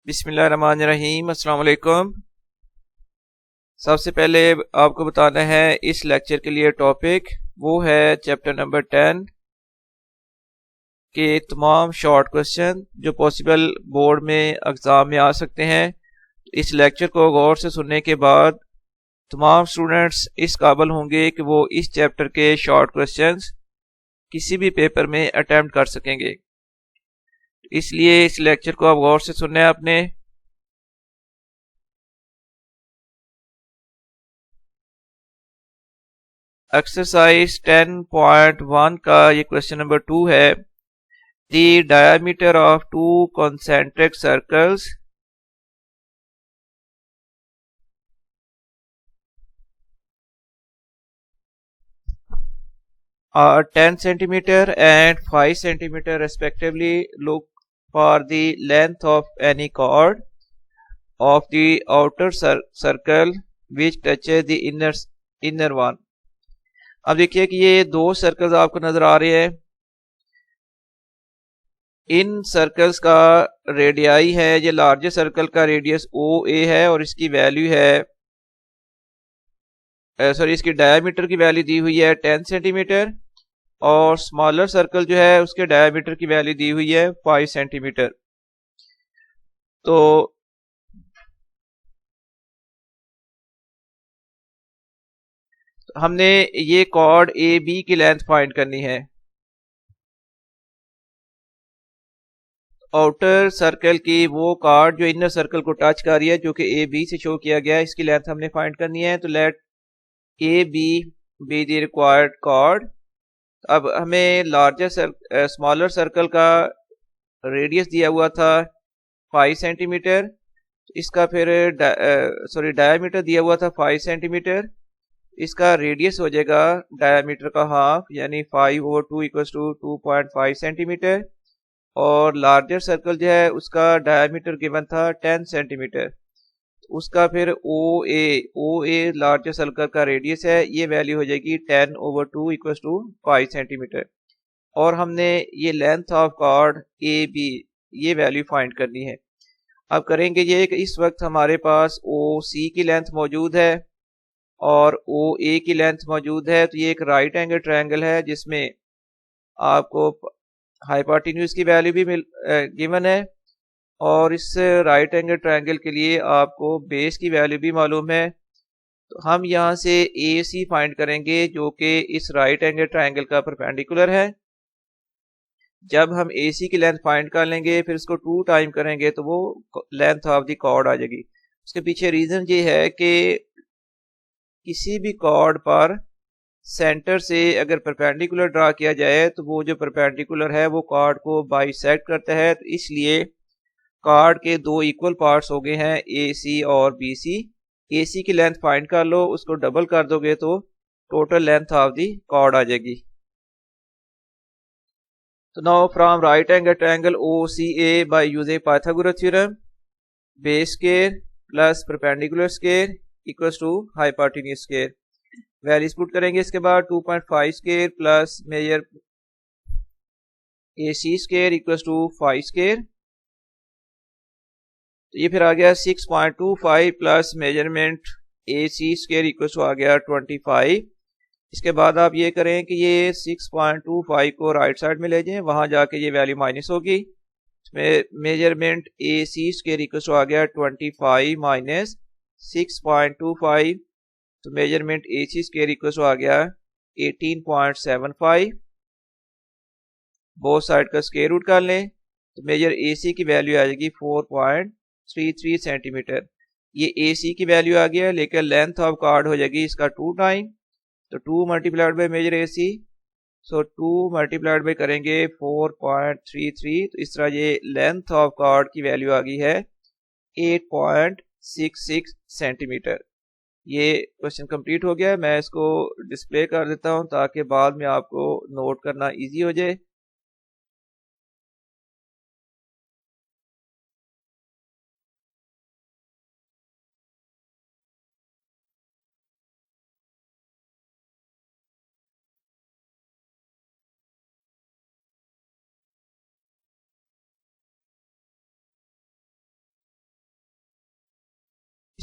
बिस्मिल्लाहिर्रहमानिर्रहीम। अस्सलाम वालेकुम। सबसे पहले आपको बताना है इस लेक्चर के लिए टॉपिक वो है चैप्टर नंबर 10 के तमाम शॉर्ट क्वेश्चन जो पॉसिबल बोर्ड में एग्ज़ाम में आ सकते हैं। इस लेक्चर को गौर से सुनने के बाद तमाम स्टूडेंट्स इस काबिल होंगे कि वो इस चैप्टर के शॉर्ट क्वेश्चंस किसी भी पेपर में अटेम्प्ट कर सकेंगे। इसलिए इस लेक्चर को आप गौर से सुनना है आपने। एक्सरसाइज 10.1 का ये क्वेश्चन नंबर 2 है। The diameter of to concentric circles are 10 centimeter and 5 centimeter respectively. Look for the length of any chord of the outer circle which touches the inner one. अब देखिए कि ये दो सर्कल्स आपको नजर आ रहे हैं। इन सर्कल्स का रेडियाई है, ये लार्जेस्ट सर्कल का रेडियस ओ ए है और इसकी वैल्यू है इसकी डायमीटर की वैल्यू दी हुई है 10 सेंटीमीटर और स्मॉलर सर्कल जो है उसके डायमीटर की वैल्यू दी हुई है 5 सेंटीमीटर। तो हमने ये कॉर्ड ए बी की लेंथ फाइंड करनी है। आउटर सर्कल की वो कॉर्ड जो इनर सर्कल को टच कर रही है, जो कि ए बी से शो किया गया है, इसकी लेंथ हमने फाइंड करनी है। तो let A B the required chord. अब हमें स्मॉलर सर्कल का रेडियस दिया हुआ था 5 सेंटीमीटर, इसका फिर डायमीटर दिया हुआ था 5 सेंटीमीटर, इसका रेडियस हो जाएगा डायमीटर का हाफ यानी 5/2 इक्वल्स टू 2.5 सेंटीमीटर और लार्जर सर्कल जो है उसका डायमीटर गिवन था 10 सेंटीमीटर, उसका फिर ओ ए लार्जर सर्कल का रेडियस है, ये वैल्यू हो जाएगी 10/2 इक्वल्स टू 5 सेंटीमीटर और हमने ये length of chord A B ये वैल्यू फाइंड करनी है। अब करेंगे ये कि इस वक्त हमारे पास ओ सी की लेंथ मौजूद है और ओ ए की लेंथ मौजूद है। तो ये एक राइट एंगल ट्रायंगल है जिसमें आपको हाइपोटेन्यूज की वैल्यू भी गिवन है और इस राइट एंगल ट्रायंगल के लिए आपको बेस की वैल्यू भी मालूम है। तो हम यहाँ से ए सी फाइंड करेंगे जो कि इस राइट एंगल ट्रायंगल का परपेंडिकुलर है। जब हम ए सी की लेंथ फाइंड कर लेंगे फिर इसको 2 टाइम करेंगे तो वो लेंथ ऑफ द कॉर्ड आ जाएगी। उसके पीछे रीजन ये है कि किसी भी कॉर्ड पर सेंटर से अगर परपेंडिकुलर ड्रा किया जाए तो वो जो परपेंडिकुलर है वो कॉर्ड को बाइसेक्ट करता है। तो इसलिए कॉर्ड के दो इक्वल पार्ट्स हो गए हैं ए सी और बी सी। ए सी की लेंथ फाइंड कर लो, उसको डबल कर दोगे तो total length of the chord आ जाएगी। तो now from right angle triangle O C A by using Pythagoras theorem, base square plus perpendicular square equals to hypotenuse square. Values put करेंगे इसके बाद 2.5 square plus measure A C square equals to 5 square. तो ये फिर आ गया 6.25 plus measurement A C square equals to आ गया 25। इसके बाद आप ये करें कि ये 6.25 को राइट साइड में ले जाएं, वहां जाके ये वैल्यू माइनस होगी। Measurement A C square equals to आ गया 25 माइनस 6.25, तो measurement A C square equals to आ गया 18.75। बोथ साइड का स्क्वायर रूट कर लें तो मेजर ए सी की वैल्यू आ जाएगी 4.33 सेंटीमीटर। ये ए सी की वैल्यू आ गया, लेकिन लेंथ ऑफ कॉर्ड हो जाएगी इसका 2 टाइम, तो 2 multiplied by measure A C, so 2 multiplied by करेंगे 4.33। तो इस तरह ये लेंथ ऑफ कॉर्ड की वैल्यू आ गई है 8.66 सेंटीमीटर। ये क्वेश्चन कंप्लीट हो गया है। मैं इसको डिस्प्ले कर देता हूं ताकि बाद में आपको नोट करना इजी हो जाए।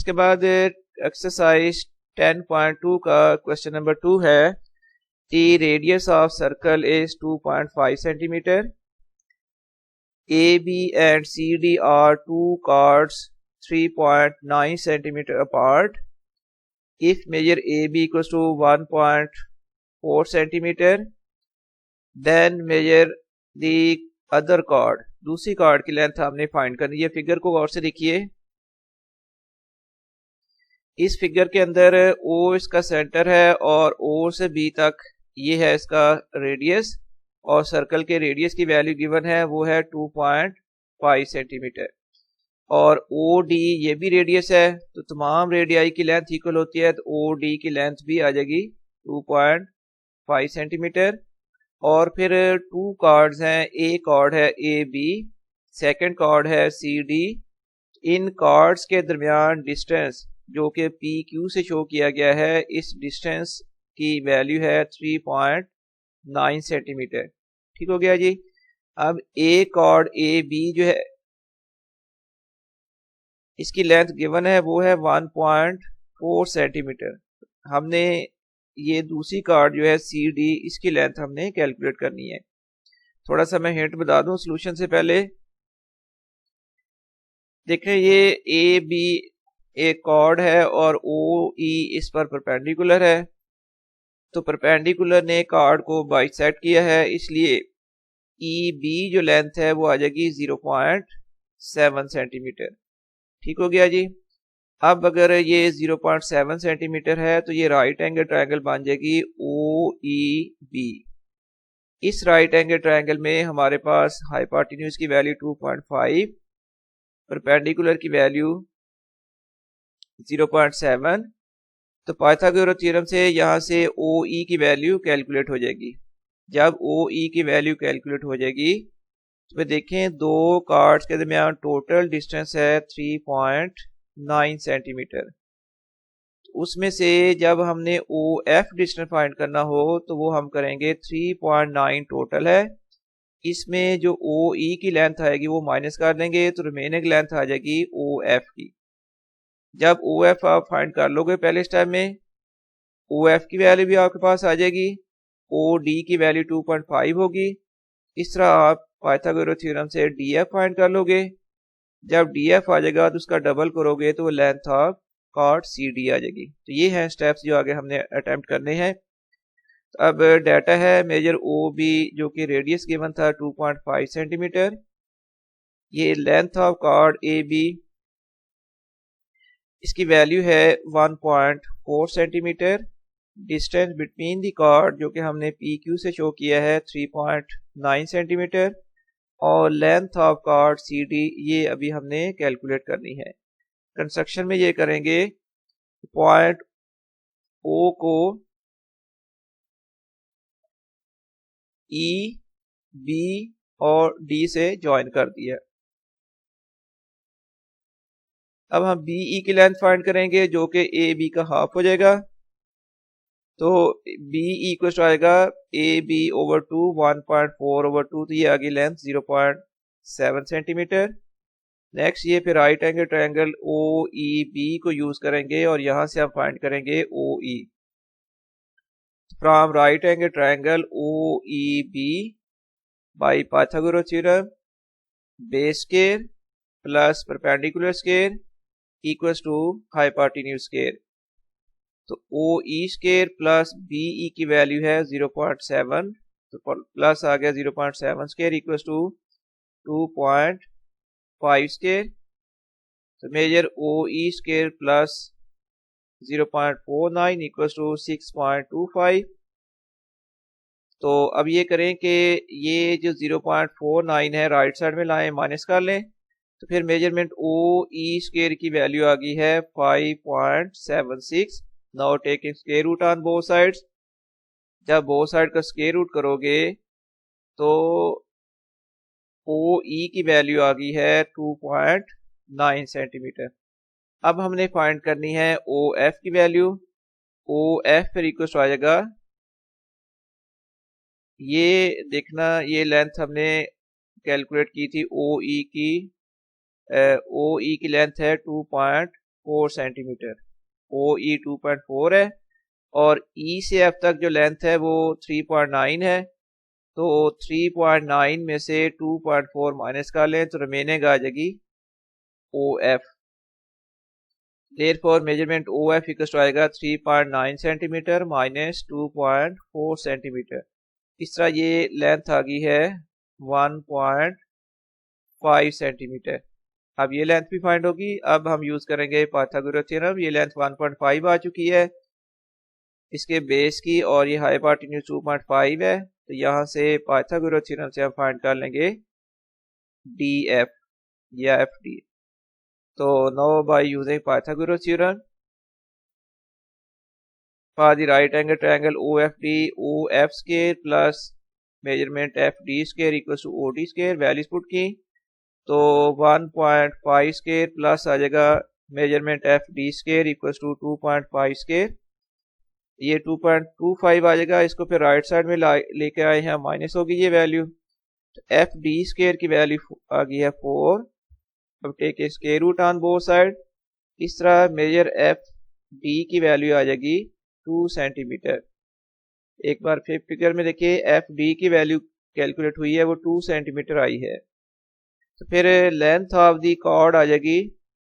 इसके बाद एक्सरसाइज 10.2 का क्वेश्चन नंबर 2 है The radius of circle is 2.5 centimeter. AB and CD are two chords 3.9 centimeter apart. If measure AB equals to 1.4 centimeter, then measure the other chord. दूसरी chord की length हमने find करनी है। Figure को गौर से देखिए। इस फिगर के अंदर O इसका सेंटर है और O से B तक ये है इसका रेडियस और सर्कल के रेडियस की वैल्यू गिवन है वो है 2.5 सेंटीमीटर और OD ये भी रेडियस है तो तमाम रेडियाई की लेंथ इक्वल होती है तो OD की लेंथ भी आ जाएगी 2.5 सेंटीमीटर। और फिर टू कॉर्ड्स हैं, ए कॉर्ड है AB, सेकंड कॉर्ड है CD। इन कॉर्ड्स के दरमियान डिस्टेंस जो कि PQ से शो किया गया है, इस डिस्टेंस की वैल्यू है 3.9 सेंटीमीटर। ठीक हो गया जी। अब ए कॉर्ड AB जो है इसकी लेंथ गिवन है वो है 1.4 सेंटीमीटर। हमने ये दूसरी कॉर्ड जो है CD इसकी लेंथ हमने कैलकुलेट करनी है। थोड़ा सा मैं हिंट बता दूं सॉल्यूशन से पहले। देखें ये AB एक कॉर्ड है और OE इस पर परपेंडिकुलर है तो परपेंडिकुलर ने कॉर्ड को बाइसेक्ट किया है इसलिए EB जो लेंथ है वो आ जाएगी 0.7 सेंटीमीटर। ठीक हो गया जी। अब अगर ये 0.7 सेंटीमीटर है तो ये राइट एंगल ट्रायंगल बन जाएगी OEB। इस राइट एंगल ट्रायंगल में हमारे पास हाइपोटेन्यूज की वैल्यू 2.5, परपेंडिकुलर की वैल्यू 0.7। तो पाइथागोरस थ्योरम से यहाँ से OE की वैल्यू कैलकुलेट हो जाएगी। जब OE की वैल्यू कैलकुलेट हो जाएगी तो देखें दो कार्ड्स के दरमियान टोटल डिस्टेंस है 3.9 सेंटीमीटर। उसमें से जब हमने OF डिस्टेंस फाइंड करना हो तो वो हम करेंगे 3.9 टोटल है। इसमें जो OE की लेंथ आएगी वो माइनस कर देंगे तो रिमेनिंग लेंथ आ जाएगी OF की। जब OF आप फाइंड कर लोगे पहले स्टेप में, OF की वैल्यू भी आपके पास आ जाएगी, OD की वैल्यू 2.5 होगी। इस तरह आप पाइथागोरस थ्योरम से DF फाइंड कर लोगे। जब DF आ जाएगा तो उसका डबल करोगे तो वो लेंथ ऑफ कॉर्ड CD आ जाएगी। तो ये हैं स्टेप्स जो आगे हमने अटेम्प्ट करने हैं। तो अब डाटा है मेजर OB जो कि रेडियस गिवन था 2.5 सेंटीमीटर। ये लेंथ ऑफ कॉर्ड AB इसकी वैल्यू है 1.4 centimetre. Distance between the chord जो कि हमने PQ से शो किया है 3.9 सेंटीमीटर और लेंथ ऑफ कॉर्ड CD ये अभी हमने कैलकुलेट करनी है। कंस्ट्रक्शन में ये करेंगे, पॉइंट O को E, B और D से ज्वाइन कर दिया। अब हम BE की लेंथ फाइंड करेंगे जो कि AB का हाफ हो जाएगा। तो BE इक्वल आएगा AB ओवर 2 1.4 ओवर 2 तो ये आगे लेंथ 0.7 सेंटीमीटर। नेक्स्ट ये फिर राइट एंगल ट्रायंगल OEB को यूज करेंगे और यहां से हम फाइंड करेंगे OE। From right angle triangle OEB by Pythagoras theorem base square plus perpendicular square equals to hypotenuse square. तो OE स्क्वायर प्लस BE की वैल्यू है 0.7 तो प्लस आ गया 0.7 स्क्वायर इक्वल्स टू 2.5 स्क्वायर। तो measure OE square plus 0.49 equals to 6.25। तो अब ये करें कि ये जो 0.49 है राइट साइड में लाएं, माइनस कर लें तो फिर मेजरमेंट OE स्क्वायर की वैल्यू आ गई है 5.76। Now taking square root on both sides. जब बोथ साइड का स्क्वायर रूट करोगे तो OE की वैल्यू आ गई है 2.9 सेंटीमीटर। अब हमने फाइंड करनी है OF की वैल्यू। OF फिर इक्वल आ जाएगा, ये देखना ये लेंथ हमने कैलकुलेट की थी OE की। OE की लेंथ है 2.4 सेंटीमीटर, OE 2.4 है और E से F तक जो लेंथ है वो 3.9 है। तो 3.9 में से 2.4 माइनस कर लें तो रिमेनिंग आ जाएगी OF। Therefore measurement OF equal to आएगा 3.9 सेंटीमीटर माइनस 2.4 सेंटीमीटर। इस तरह ये लेंथ आ गई है 1.5 सेंटीमीटर। अब ये लेंथ भी फाइंड होगी। अब हम यूज करेंगे पाइथागोरस थ्योरम। ये लेंथ 1.5 आ चुकी है इसके बेस की और ये हाइपोटेन्यूज 2.5 है। तो यहाँ से पाइथागोरस थ्योरम से हम फाइंड कर लेंगे DF या FD। तो now bye using Pythagoras theorem for the right angle triangle OFD, OF square plus measurement FD square equals to OD square values put की तो 1.5 स्क्वायर प्लस आ जाएगा measurement FD square equals to 2.5 square. ये 2.25 आ जाएगा। इसको फिर right side में लेके आए हैं, माइनस होगी ये वैल्यू। तो FD स्क्वायर की वैल्यू आ गई है 4। अब take a square root on both side. इस तरह मेजर FD की वैल्यू आ जाएगी 2 सेंटीमीटर। एक बार फिर फिगर में देखिए FD की वैल्यू कैलकुलेट हुई है, वो 2 सेंटीमीटर आई है। तो फिर लेंथ ऑफ दी कॉर्ड आ जाएगी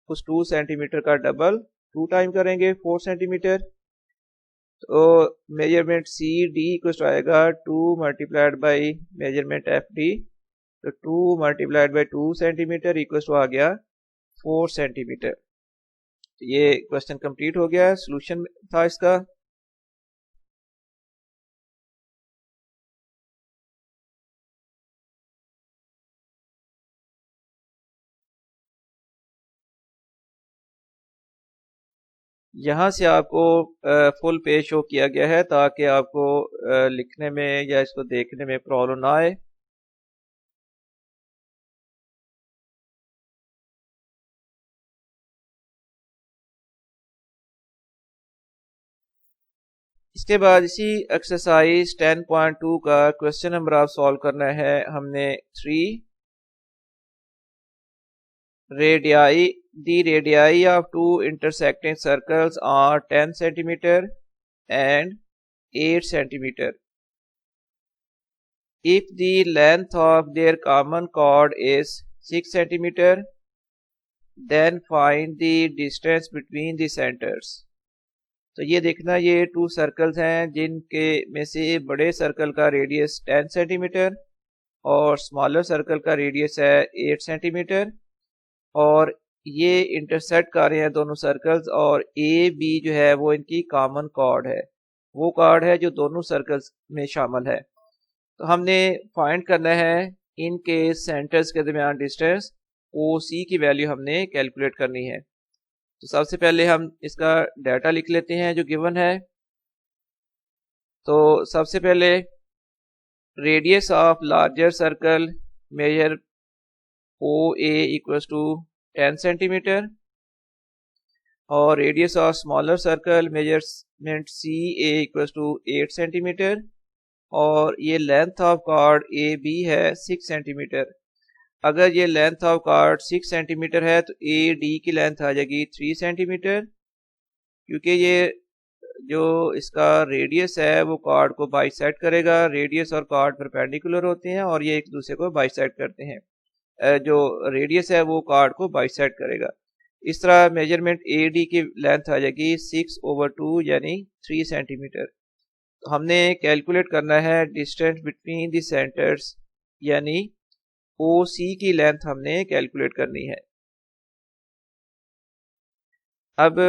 उस 2 सेंटीमीटर का डबल, 2 टाइम करेंगे 4 सेंटीमीटर। तो मेजरमेंट CD इक्वल आएगा 2 मल्टीप्लाइड बाई मेजरमेंट FD। तो 2 multiplied by 2 centimetre equal to आ गया 4 सेंटीमीटर। ये क्वेश्चन कंप्लीट हो गया। सॉल्यूशन था इसका यहाँ से आपको फुल पेज शो किया गया है ताकि आपको लिखने में या इसको देखने में प्रॉब्लम ना आए। इसके बाद इसी एक्सरसाइज 10.2 का क्वेश्चन नंबर आप सॉल्व करना है। हमने 3 radii the radii of 2 intersecting circles are 10 centimeter and 8 centimeter. If the length of their common chord is 6 centimeter, then find the distance between the centers. तो ये देखना, ये 2 सर्कल्स हैं जिनके में से बड़े सर्कल का रेडियस 10 सेंटीमीटर और स्मॉलर सर्कल का रेडियस है 8 सेंटीमीटर और ये इंटरसेक्ट कर रहे हैं दोनों सर्कल्स और AB जो है वो इनकी कॉमन कॉर्ड है, वो कॉर्ड है जो दोनों सर्कल्स में शामिल है। तो हमने फाइंड करना है इनके सेंटर्स के दरमियान डिस्टेंस OC की वैल्यू हमने कैलकुलेट करनी है। तो सबसे पहले हम इसका डाटा लिख लेते हैं जो गिवन है। तो सबसे पहले radius of larger circle measure OA equals to 10 centimetre और radius of smaller circle measurement CA equals to 8 centimetre और ये लेंथ ऑफ कॉर्ड AB है 6 सेंटीमीटर। अगर ये लेंथ ऑफ कॉर्ड 6 सेंटीमीटर है तो AD की लेंथ आ जाएगी 3 सेंटीमीटर, क्योंकि ये जो इसका रेडियस है वो कॉर्ड को बाइसेक्ट करेगा। रेडियस और कॉर्ड परपेंडिकुलर होते हैं और ये एक दूसरे को बाइसेक्ट करते हैं। जो रेडियस है वो कॉर्ड को बाइसेक्ट करेगा। इस तरह मेजरमेंट AD की लेंथ आ जाएगी 6/2 यानी 3 सेंटीमीटर। तो हमने कैलकुलेट करना है डिस्टेंस बिटवीन द सेंटर्स यानी OC की लेंथ हमने कैलकुलेट करनी है। अब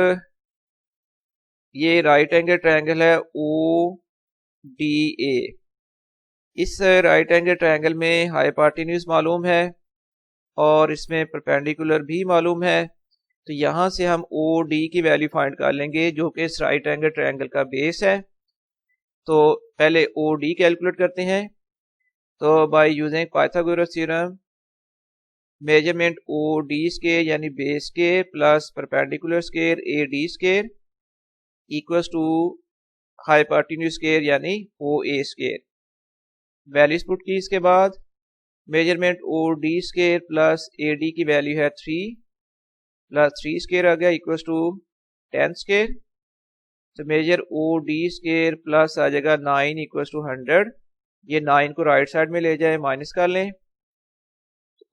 ये राइट एंगल ट्रायंगल है ODA। इस राइट एंगल ट्रायंगल में हाइपोटेन्यूज मालूम है और इसमें परपेंडिकुलर भी मालूम है। तो यहाँ से हम OD की वैल्यू फाइंड कर लेंगे जो कि इस राइट एंगल ट्रायंगल का बेस है। तो पहले OD कैलकुलेट करते हैं। तो by using Pythagoras theorem measurement OD square यानी base square plus perpendicular square AD square equals to hypotenuse square यानी OA स्क्वायर। वैल्यूज पुट की इसके बाद measurement OD square plus AD की वैल्यू है 3 प्लस 3 स्केयर आ गया इक्वल्स टू 10 स्केयर। तो measure O D square plus आ जाएगा 9 इक्वल्स टू 100। ये 9 को राइट साइड में ले जाए, माइनस कर लें।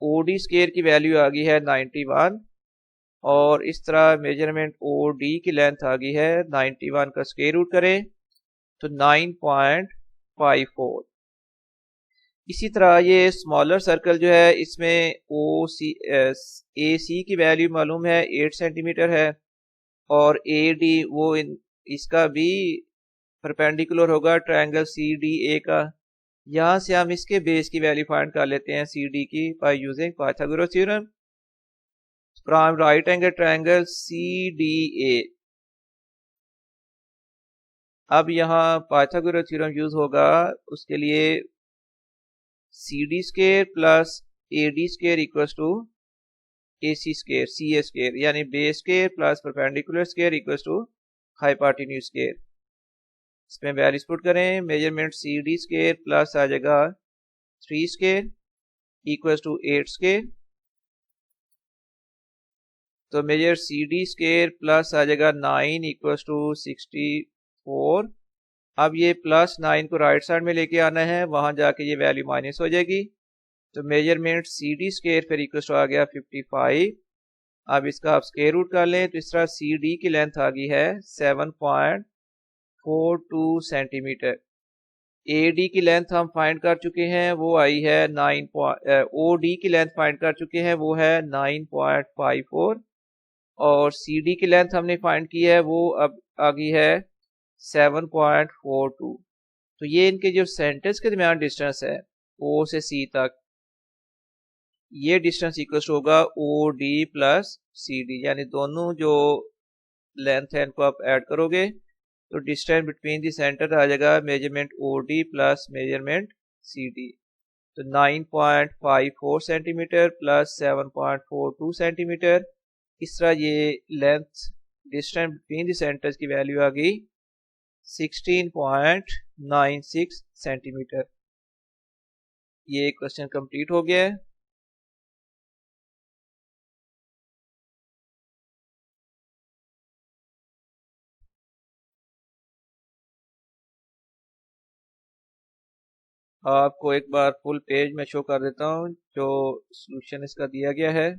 ओ डी स्केयर की वैल्यू आ गई है 91 और इस तरह मेजरमेंट ओ डी की लेंथ आ गई है 91 का स्क्वायर रूट करें तो 9.54। इसी तरह ये स्मॉलर सर्कल जो है इसमें ओ सी ए सी की वैल्यू मालूम है 8 सेंटीमीटर है और ए डी वो इसका भी परपेंडिकुलर होगा ट्रायंगल सी डी ए का। यहां से हम इसके बेस की वैल्यू फाइंड कर लेते हैं सी डी की by using Pythagoras theorem from right angle triangle C D A. अब यहाँ पाइथागोरस थ्योरम यूज होगा, उसके लिए C D square plus A D square equals to A C square C A square, यानी base square plus perpendicular square equals to hypotenuse square. इसमें values put करें, measurement C D square plus आ जाएगा 3 square equals to 8 square. तो major सी D square plus आ जाएगा 9 equals to 64। अब ये प्लस 9 को राइट साइड में लेके आना है, वहां जाके ये वैल्यू माइनस हो जाएगी। तो मेजरमेंट सी डी स्क्वायर फिर इक्वल्स टू आ गया 55। अब इसका आप स्क्वायर रूट कर लें तो इस तरह सी डी की लेंथ आ गई है 7.42 सेंटीमीटर। ए डी की लेंथ हम फाइंड कर चुके हैं, वो आई है 9 ओ डी की लेंथ फाइंड कर चुके हैं, वो है 9.54 और सी डी की लेंथ हमने फाइंड की है, वो अब आ गई है 7.42। तो ये इनके जो सेंटर्स के दरमियान डिस्टेंस है ओ से सी तक, ये डिस्टेंस इक्वल होगा O D plus C D, यानी दोनों जो लेंथ है इनको आप ऐड करोगे तो डिस्टेंस बिटवीन दी सेंटर आ जाएगा measurement O D plus measurement C D. तो 9.54 सेंटीमीटर प्लस 7.42 सेंटीमीटर, इस तरह ये length distance between the centres की वैल्यू आ गई 16.96 सेंटीमीटर। ये क्वेश्चन कंप्लीट हो गया है। आपको एक बार फुल पेज में शो कर देता हूँ जो सॉल्यूशन इसका दिया गया है।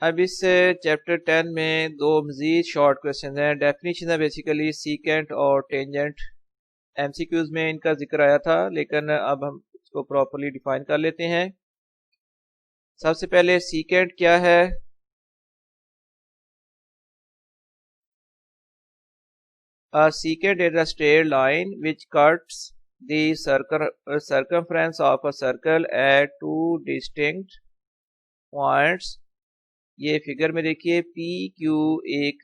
अब इस चैप्टर 10 में दो मजीद शॉर्ट क्वेश्चन हैं। डेफिनेशन है बेसिकली सीकेंट और टेंजेंट, एमसीक्यूज में इनका जिक्र आया था, लेकिन अब हम इसको प्रॉपर्ली डिफाइन कर लेते हैं। सबसे पहले सीकेंट क्या है? A secant is a straight line which cuts the circumference of a circle at two distinct points। ये फिगर में देखिए पी क्यू एक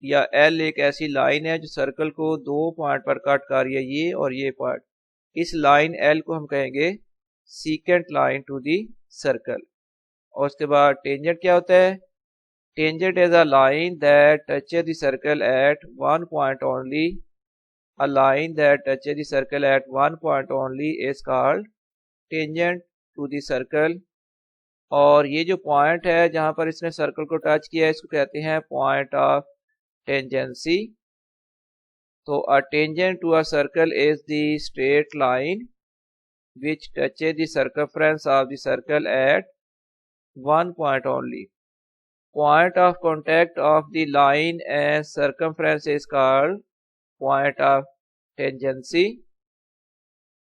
या एल एक ऐसी लाइन है जो सर्कल को दो पॉइंट पर कट कर रही है, ये और ये पॉइंट। इस लाइन एल को हम कहेंगे secant line to the circle. और उसके बाद टेंजेंट क्या होता है? Tangent is a line that touches the circle at one point only. A line that touches the circle at one point only is called tangent to the circle। और ये जो point है जहां पर इसने सर्कल को टच किया है इसको कहते हैं पॉइंट ऑफ टेंजेंसी। तो a tangent to a circle is the straight line which touches the circumference of the circle at one point only। Point of contact of the line and circumference is called point of tangency।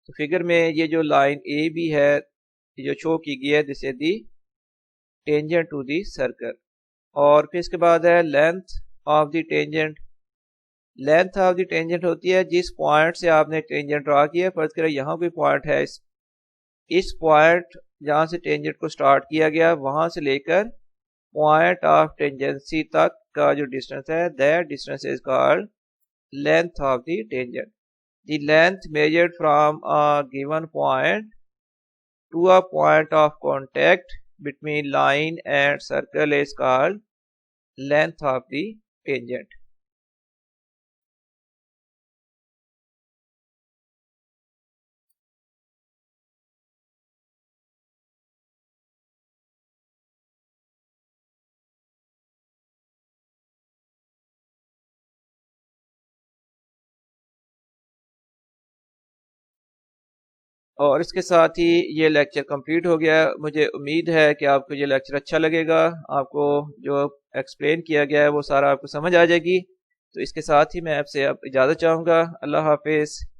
तो figure में ये जो line A B है ये जो show की गई है this is the tangent to the circle. और फिर इसके बाद है length of the tangent. Length of the tangent होती है जिस पॉइंट से आपने टेंजेंट ड्रा किया। फर्ज करें यहाँ कोई पॉइंट है, इस पॉइंट जहां से टेंजेंट को स्टार्ट किया गया वहां से लेकर पॉइंट ऑफ टेंजेंसी तक का जो डिस्टेंस है that distance is called length of the tangent. The length measured from a given point to a point of contact between line and circle is called length of the tangent. और इसके साथ ही ये lecture complete हो गया। मुझे उम्मीद है कि आपको ये लेक्चर अच्छा लगेगा, आपको जो एक्सप्लेन किया गया है वो सारा आपको समझ आ जाएगी। तो इसके साथ ही मैं आपसे अब इजाज़त चाहूँगा। अल्लाह हाफिज़।